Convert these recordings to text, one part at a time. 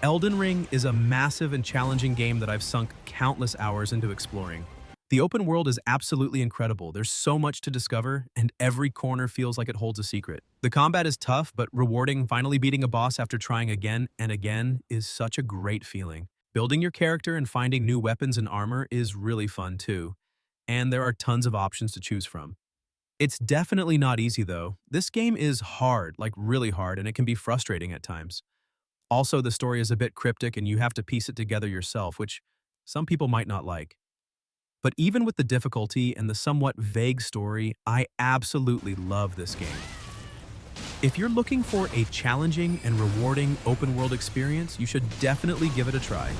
Elden Ring is a massive and challenging game that I've sunk countless hours into exploring. The open world is absolutely incredible. There's so much to discover, and every corner feels like it holds a secret. The combat is tough, but rewarding. Finally beating a boss after trying again and again is such a great feeling. Building your character and finding new weapons and armor is really fun too, and there are tons of options to choose from. It's definitely not easy though. This game is hard, like really hard, and it can be frustrating at times. Also, the story is a bit cryptic and you have to piece it together yourself, which some people might not like. But even with the difficulty and the somewhat vague story, I absolutely love this game. If you're looking for a challenging and rewarding open-world experience, you should definitely give it a try.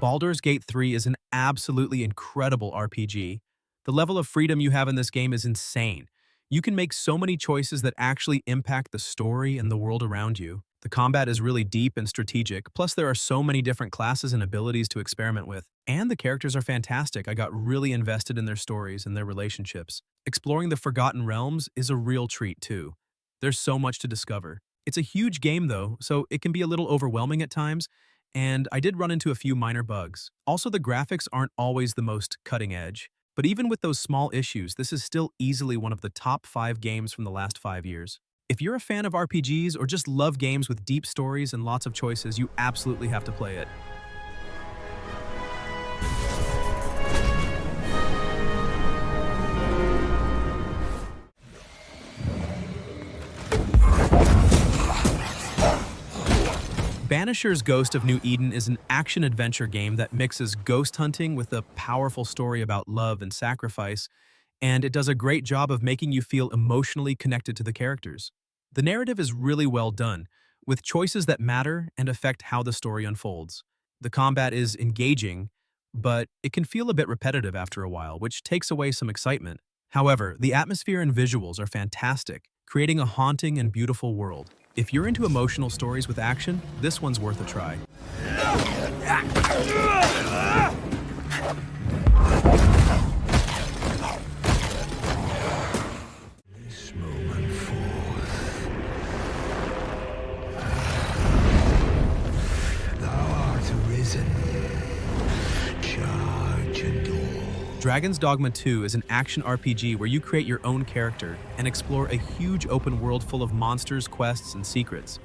Baldur's Gate 3 is an absolutely incredible RPG. The level of freedom you have in this game is insane. You can make so many choices that actually impact the story and the world around you. The combat is really deep and strategic, plus there are so many different classes and abilities to experiment with. And the characters are fantastic. I got really invested in their stories and their relationships. Exploring the Forgotten Realms is a real treat too. There's so much to discover. It's a huge game though, so it can be a little overwhelming at times, and I did run into a few minor bugs. Also, the graphics aren't always the most cutting edge. But even with those small issues, this is still easily one of the top 5 games from the last 5 years. If you're a fan of RPGs or just love games with deep stories and lots of choices, you absolutely have to play it. Banisher's Ghost of New Eden is an action-adventure game that mixes ghost hunting with a powerful story about love and sacrifice, and it does a great job of making you feel emotionally connected to the characters. The narrative is really well done, with choices that matter and affect how the story unfolds. The combat is engaging, but it can feel a bit repetitive after a while, which takes away some excitement. However, the atmosphere and visuals are fantastic, creating a haunting and beautiful world. If you're into emotional stories with action, this one's worth a try. This moment forth, thou art arisen. Charge and all. Dragon's Dogma 2 is an action RPG where you create your own character and explore a huge open world full of monsters, quests, and secrets.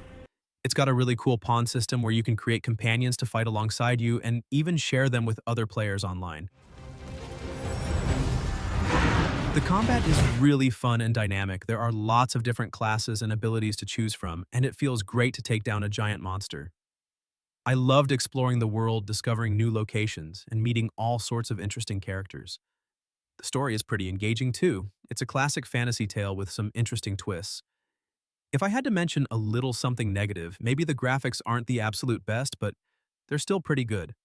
It's got a really cool pawn system where you can create companions to fight alongside you and even share them with other players online. The combat is really fun and dynamic. There are lots of different classes and abilities to choose from, and it feels great to take down a giant monster. I loved exploring the world, discovering new locations, and meeting all sorts of interesting characters. The story is pretty engaging too. It's a classic fantasy tale with some interesting twists. If I had to mention a little something negative, maybe the graphics aren't the absolute best, but they're still pretty good.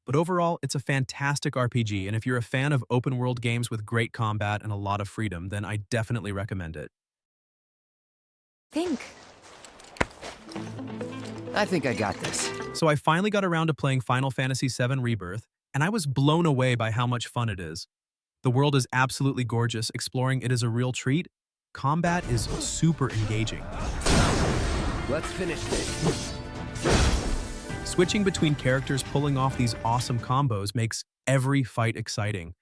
But overall, it's a fantastic RPG, and if you're a fan of open-world games with great combat and a lot of freedom, then I definitely recommend it. Think. I think I got this. So I finally got around to playing Final Fantasy VII Rebirth, and I was blown away by how much fun it is. The world is absolutely gorgeous, exploring it is a real treat. Combat is super engaging. Let's finish this. Switching between characters pulling off these awesome combos makes every fight exciting.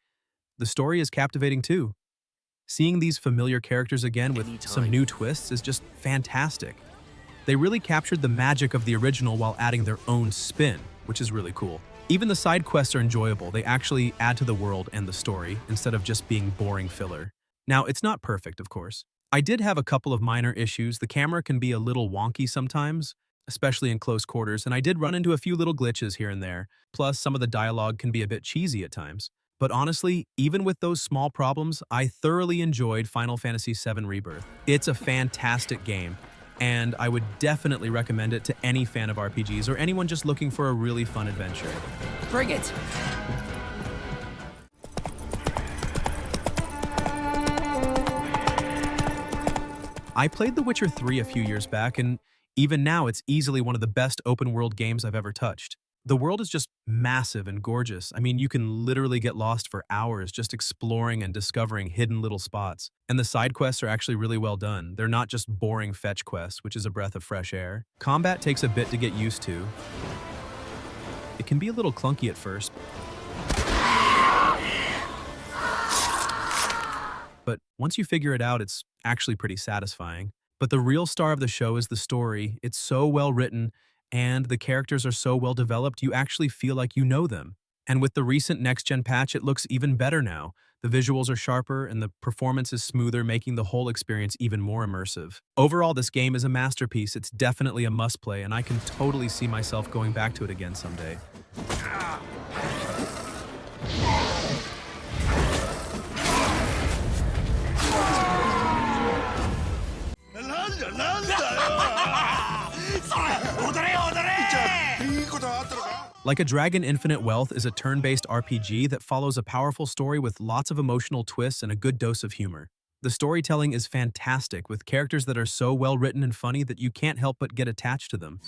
The story is captivating too. Seeing these familiar characters again with some new twists is just fantastic. They really captured the magic of the original while adding their own spin, which is really cool. Even the side quests are enjoyable. They actually add to the world and the story instead of just being boring filler. Now, it's not perfect, of course. I did have a couple of minor issues. The camera can be a little wonky sometimes, especially in close quarters, and I did run into a few little glitches here and there. Plus, some of the dialogue can be a bit cheesy at times. But honestly, even with those small problems, I thoroughly enjoyed Final Fantasy VII Rebirth. It's a fantastic game, and I would definitely recommend it to any fan of RPGs or anyone just looking for a really fun adventure. Bring it! I played The Witcher 3 a few years back, and even now it's easily one of the best open-world games I've ever touched. The world is just massive and gorgeous. I mean, you can literally get lost for hours just exploring and discovering hidden little spots. And the side quests are actually really well done. They're not just boring fetch quests, which is a breath of fresh air. Combat takes a bit to get used to. It can be a little clunky at first, but once you figure it out, it's actually pretty satisfying. But the real star of the show is the story. It's so well written, and the characters are so well developed, you actually feel like you know them. And with the recent next-gen patch, it looks even better now. The visuals are sharper, and the performance is smoother, making the whole experience even more immersive. Overall, this game is a masterpiece. It's definitely a must-play, and I can totally see myself going back to it again someday. Like a Dragon Infinite Wealth is a turn-based RPG that follows a powerful story with lots of emotional twists and a good dose of humor. The storytelling is fantastic, with characters that are so well written and funny that you can't help but get attached to them.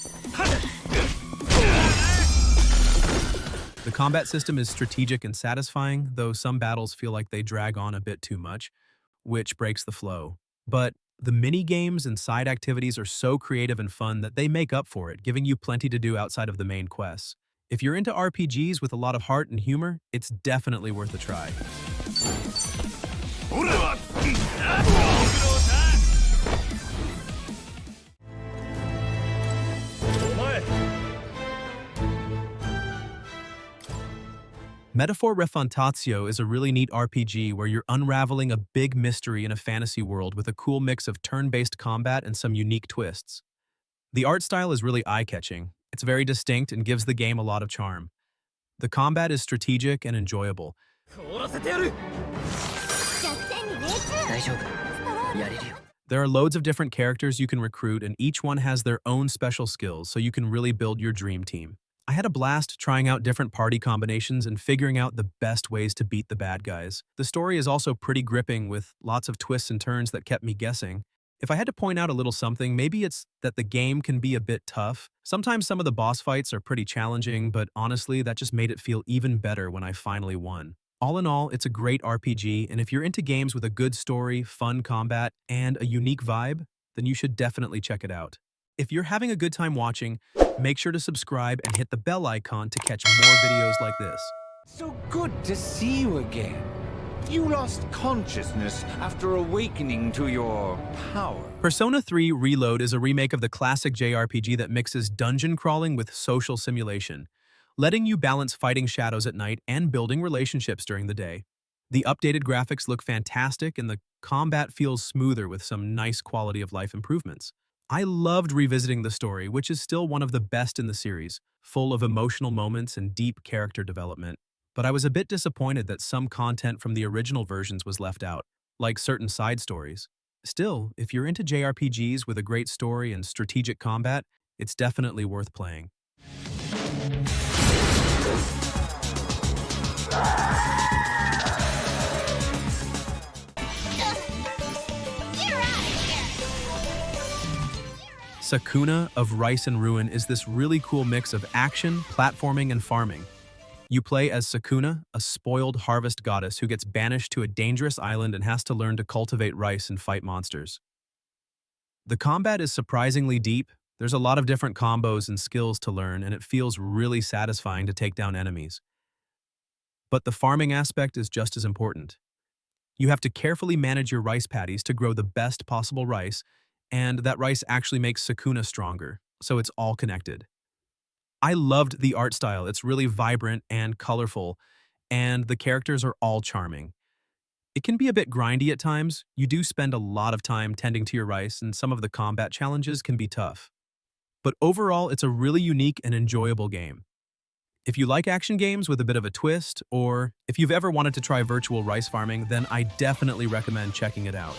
The combat system is strategic and satisfying, though some battles feel like they drag on a bit too much, which breaks the flow. But the mini-games and side activities are so creative and fun that they make up for it, giving you plenty to do outside of the main quests. If you're into RPGs with a lot of heart and humor, it's definitely worth a try. Metaphor Refantatio is a really neat RPG where you're unraveling a big mystery in a fantasy world with a cool mix of turn-based combat and some unique twists. The art style is really eye-catching. It's very distinct and gives the game a lot of charm. The combat is strategic and enjoyable. There are loads of different characters you can recruit, and each one has their own special skills, so you can really build your dream team. I had a blast trying out different party combinations and figuring out the best ways to beat the bad guys. The story is also pretty gripping with lots of twists and turns that kept me guessing. If I had to point out a little something, maybe it's that the game can be a bit tough. Sometimes some of the boss fights are pretty challenging, but honestly, that just made it feel even better when I finally won. All in all, it's a great RPG, and if you're into games with a good story, fun combat, and a unique vibe, then you should definitely check it out. If you're having a good time watching, make sure to subscribe and hit the bell icon to catch more videos like this. So good to see you again. You lost consciousness after awakening to your power. Persona 3 Reload is a remake of the classic JRPG that mixes dungeon crawling with social simulation, letting you balance fighting shadows at night and building relationships during the day. The updated graphics look fantastic and the combat feels smoother with some nice quality of life improvements. I loved revisiting the story, which is still one of the best in the series, full of emotional moments and deep character development. But I was a bit disappointed that some content from the original versions was left out, like certain side stories. Still, if you're into JRPGs with a great story and strategic combat, it's definitely worth playing. Sakuna of Rice and Ruin is this really cool mix of action, platforming, and farming. You play as Sakuna, a spoiled harvest goddess who gets banished to a dangerous island and has to learn to cultivate rice and fight monsters. The combat is surprisingly deep. There's a lot of different combos and skills to learn, and it feels really satisfying to take down enemies. But the farming aspect is just as important. You have to carefully manage your rice paddies to grow the best possible rice, and that rice actually makes Sakuna stronger, so it's all connected. I loved the art style. It's really vibrant and colorful, and the characters are all charming. It can be a bit grindy at times. You do spend a lot of time tending to your rice, and some of the combat challenges can be tough. But overall, it's a really unique and enjoyable game. If you like action games with a bit of a twist, or if you've ever wanted to try virtual rice farming, then I definitely recommend checking it out.